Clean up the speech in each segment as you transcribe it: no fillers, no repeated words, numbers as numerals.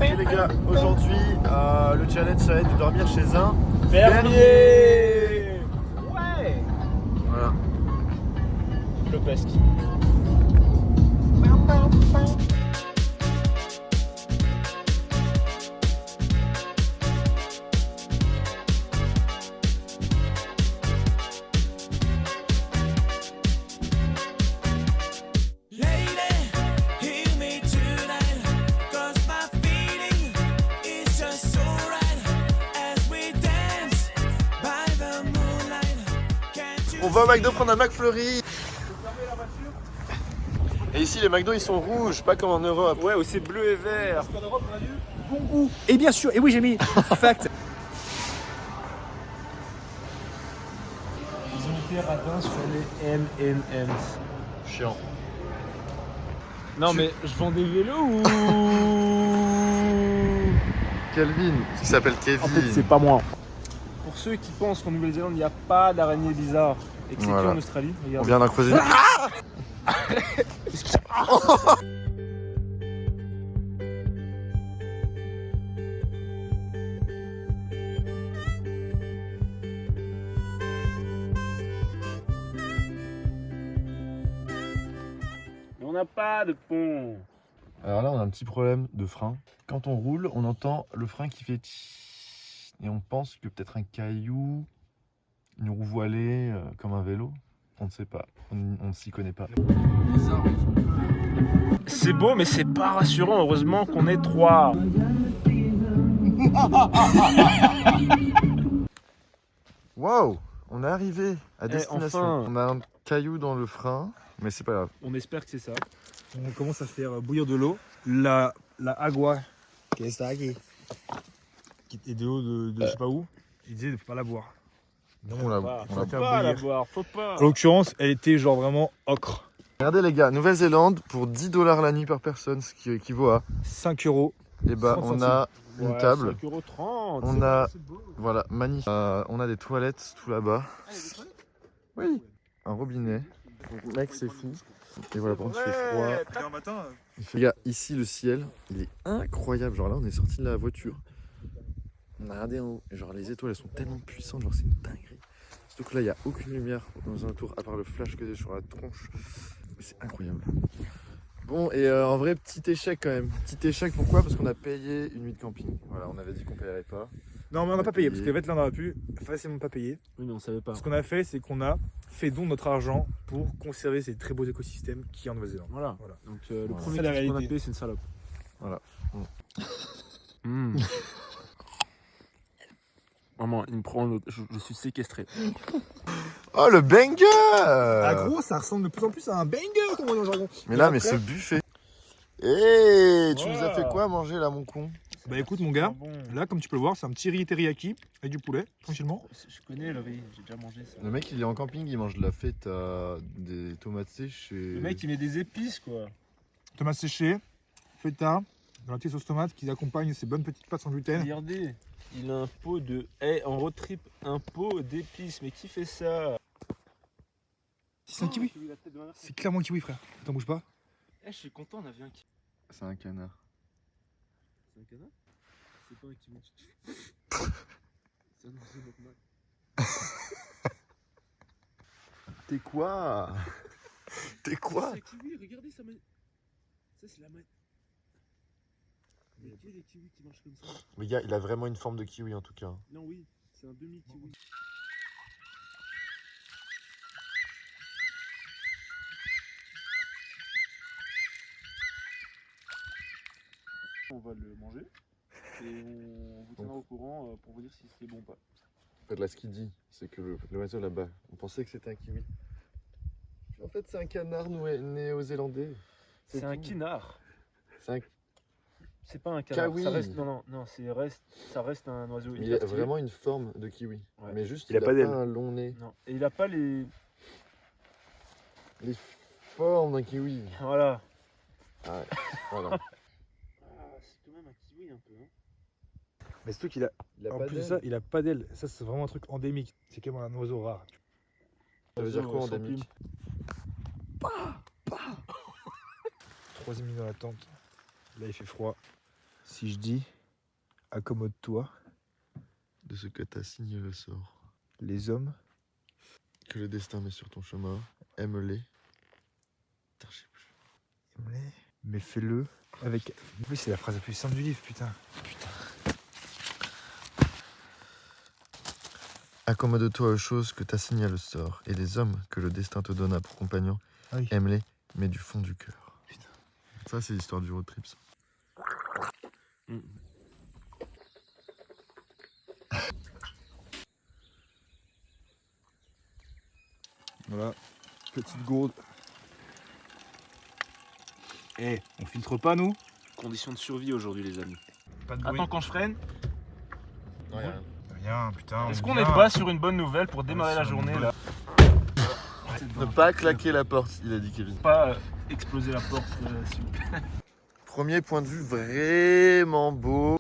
Ok les gars, aujourd'hui le challenge ça va être de dormir chez un fermier. Ouais. Voilà. Le pesque. On va au McDo prendre un McFlurry. Et ici les McDo ils sont rouges, pas comme en Europe. Ouais, aussi bleu et vert. Parce qu'en Europe on a du bon goût. Et bien sûr, et oui j'ai mis fact. Ils ont été radins sur les M&M's. Chiant. Non mais je vends des vélos ou... Kelvin, qui s'appelle Kevin. En fait c'est pas moi. Pour ceux qui pensent qu'en Nouvelle-Zélande il n'y a pas d'araignées bizarres et que c'est Voilà. qu'en Australie, On regarde. vient d'en creuser une. Mais on n'a pas de pont. Alors là on a un petit problème de frein. Quand on roule, on entend le frein qui fait tch, et on pense que peut-être un caillou, une roue voilée, comme un vélo. On ne sait pas, on ne s'y connaît pas. C'est beau mais c'est pas rassurant, heureusement qu'on est 3. Waouh, on est arrivé à destination. enfin. On a un caillou dans le frein, mais c'est pas grave. On espère que c'est ça. On commence à faire bouillir de l'eau. La agua, qui est ça qui est de l'eau de je sais pas où. Il disait de pas la boire. Non, on l'a Faut faire pas la bouillir. boire, faut pas. En l'occurrence, elle était genre vraiment ocre. Regardez les gars, Nouvelle-Zélande pour 10 $ la nuit par personne, ce qui équivaut à, 5 €. et bah 30 on a une table, 5,30 €. on a, voilà, magnifique. On a des toilettes tout là-bas. Oui, un robinet. Donc, mec, c'est fou. Et voilà, par contre, il fait froid. matin. Les gars, ici le ciel, il est incroyable. Genre là, on est sorti de la voiture. On a regardé en haut. Et genre, les étoiles, elles sont tellement puissantes. Genre, c'est une dinguerie. Surtout que là, il n'y a aucune lumière dans les alentours, à part le flash que j'ai sur la tronche. Mais c'est incroyable. Bon, et en vrai, petit échec quand même. Petit échec, pourquoi? Parce qu'on a payé une nuit de camping. Voilà, on avait dit qu'on paierait pas. Non, mais on n'a pas payé parce qu'en fait là on aurait pu facilement pas payer. Oui, mais on savait pas. Ce qu'on a fait, c'est qu'on a fait don de notre argent pour conserver ces très beaux écosystèmes qu'il y a en Nouvelle-Zélande. Voilà. Voilà. Donc le Voilà. premier C'est la kiff qu'on a réalité. payé, c'est une salope. Voilà. Vraiment, il me prend. Je suis séquestré. Oh, le banger! Ah gros, ça ressemble de plus en plus à un banger comme on dit en jargon. Mais Et là, après- mais ce buffet. Hey, tu nous as Wow. fait quoi manger là, mon con? Bah écoute mon gars, Bon. là comme tu peux le voir, c'est un petit riz teriyaki avec du poulet, tranquillement. Je connais le riz, j'ai déjà mangé ça. Le mec, il est en camping, il mange de la feta, des tomates sèches et... Le mec, il met des épices, quoi. Tomates séchées, feta, dans la petite sauce tomate qui accompagne ces bonnes petites pâtes sans gluten. Regardez, il a un pot de. En road trip, un pot d'épices. Mais qui fait ça? C'est un kiwi. C'est clairement un kiwi frère. T'en bouge pas. Je suis content, on a vu un kiwi. C'est un canard. C'est un canard? C'est pas un kiwi. C'est un oiseau normal. T'es quoi? T'es quoi? C'est un kiwi, regardez ça. Ça, c'est la main. Il y a que les kiwis qui marchent comme ça. Les gars, il a vraiment une forme de kiwi en tout cas. Non, oui, c'est un demi-kiwi. On va le manger et on vous tiendra au courant pour vous dire si c'est bon ou pas. En fait, là, ce qu'il dit, c'est que l'oiseau là-bas, on pensait que c'était un kiwi. En fait, c'est un canard néo-zélandais. C'est un tout. kinard. C'est un... C'est pas un canard. Kawi. Ça reste, non, ça reste un oiseau. Mais il a vraiment une forme de kiwi. Ouais. Mais juste, Il a pas d'aile. un long nez. Non. Et il a pas les. Les formes d'un kiwi. Voilà. Ah ouais, voilà. C'est quand même un kiwi un peu. Hein. Mais surtout qu'il a, Il a en pas plus de d'aile. ça, il a pas d'aile. Ça c'est vraiment un truc endémique. C'est quand même un oiseau rare. Ça veut dire quoi Sans endémique? Troisième nuit dans la tente. Là il fait froid. Si je dis accommode-toi, De ce que t'assigne le sort. les hommes. Que le destin met sur ton chemin. Aime-les. Putain, je sais plus. Mais fais-le avec. Oui, c'est la phrase la plus simple du livre, putain. Accommode-toi aux choses que t'assigne le sort. Et les hommes que le destin te donna pour compagnons. Ah oui. Aime-les, mais du fond du cœur. Putain. Ça, c'est l'histoire du road trip. Ça. Voilà, petite gourde. Eh, on filtre pas nous? Condition de survie aujourd'hui, les amis. Pas de bruit. Attends, quand je freine, Non, y'a rien. Rien, putain. est-ce qu'on n'est pas sur une bonne nouvelle pour démarrer la journée là? Ne pas claquer la porte, il a dit Kevin. Pas exploser la porte, s'il vous plaît. Premier point de vue vraiment beau.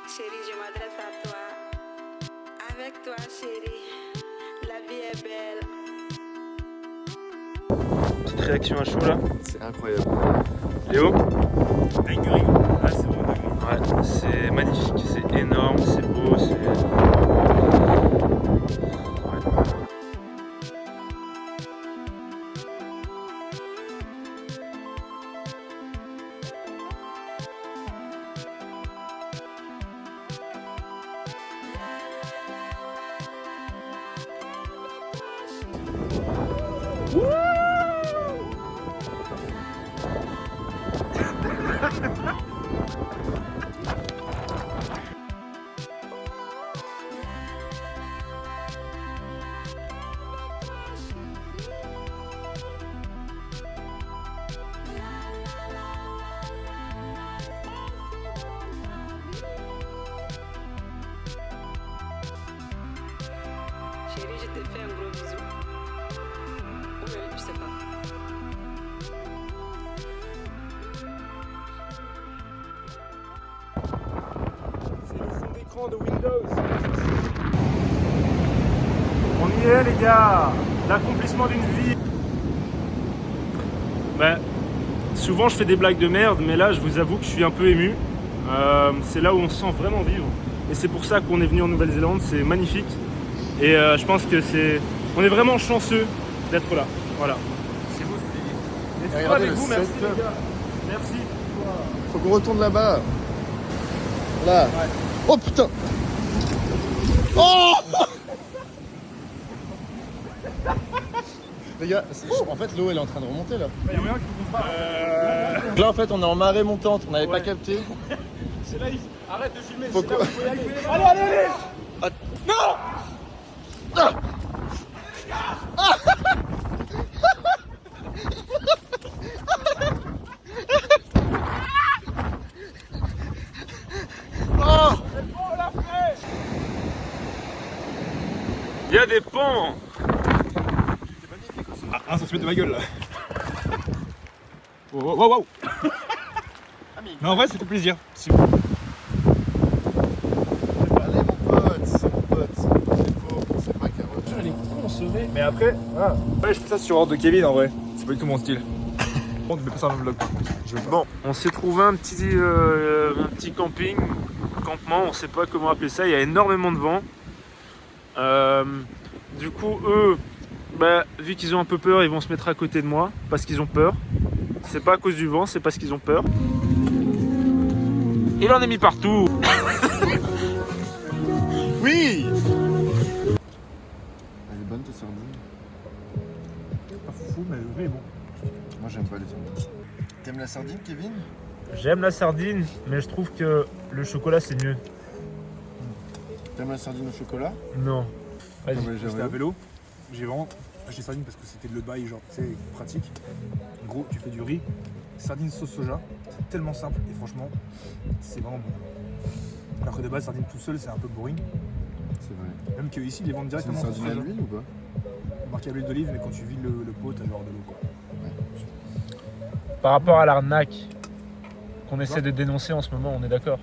Chérie, je m'adresse à toi. Avec toi, chérie, la vie est belle. Petite réaction à chaud là. C'est incroyable. Léo? Dinguerie. Ah, c'est vraiment dinguerie. Ouais, c'est magnifique, c'est énorme, c'est beau, c'est... Chérie, je te fais un gros bisou. Oui, je sais pas. C'est le fond d'écran de Windows. On y est les gars. L'accomplissement d'une vie. Ben, souvent je fais des blagues de merde, mais là je vous avoue que je suis un peu ému. C'est là où on se sent vraiment vivre. Et c'est pour ça qu'on est venu en Nouvelle-Zélande, c'est magnifique. Et je pense que on est vraiment chanceux d'être là. Voilà. C'est beau ce délire. Et c'est Regardez avec le vous, merci setup. les gars. Merci. Faut qu'on retourne là-bas. Là. Oh putain. Oh les gars, en fait l'eau elle est en train de remonter là. Là en fait on est en marée montante, on n'avait pas capté. C'est là, arrête de filmer. Faut qu'on- Allez, allez, allez. Il y a des ponts. Ah, 1 cm de ma gueule là. Wow, wow, wow. Mais en vrai, ça fait plaisir. Allez mon pote, c'est mon pote. C'est faux, c'est pas carotte. Elle est consommée. Mais après, voilà. Ouais, je fais ça sur ordre de Kevin en vrai. C'est pas du tout mon style. Bon, tu mets pas ça dans le vlog par contre. Je veux pas. Bon, on s'est trouvé un petit camping, campement, on sait pas comment appeler ça, il y a énormément de vent. Du coup, eux, bah, vu qu'ils ont un peu peur, ils vont se mettre à côté de moi parce qu'ils ont peur. C'est pas à cause du vent, c'est parce qu'ils ont peur. Il en est mis partout. Oui. Elle est bonne ta sardine. Pas fou, mais bon. Moi j'aime pas les sardines. T'aimes la sardine Kevin? J'aime la sardine, mais je trouve que le chocolat c'est mieux. T'aimes la sardine au chocolat? Non. Vas-y. Ah bah, j'avoue. J'étais à vélo. J'ai vraiment acheté sardine parce que c'était de le bail, genre, tu sais, pratique. En gros, tu fais du riz, sardines sauce soja. C'est tellement simple et franchement, c'est vraiment bon. Alors que de base, sardines tout seul, c'est un peu boring. C'est vrai. Même qu'ici, ils les vendent C'est une directement sauce sardine à soja. l'huile ou pas? Marqué à l'huile d'olive, mais quand tu vides le pot, t'as genre de l'eau quoi. Par rapport à l'arnaque qu'on essaie de dénoncer en ce moment, on est d'accord?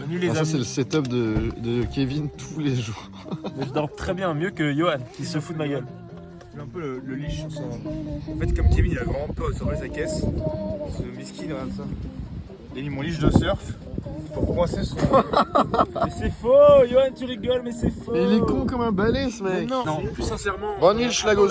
Menu les Ça, c'est amis. le setup de Kevin tous les jours. Mais je dors très bien, mieux que Johan qui se fout de ma gueule. Il a un peu le leash sur son... En fait, comme Kevin, il a vraiment peur de sauver sa caisse. Ce miskin, regarde ça. Il a mis mon leash de surf pour coincer son... Mais c'est faux, Johan, tu rigoles, mais c'est faux. Mais il est con comme un balai ce mec. Non, plus sincèrement. Bonne nuit, Schlagos.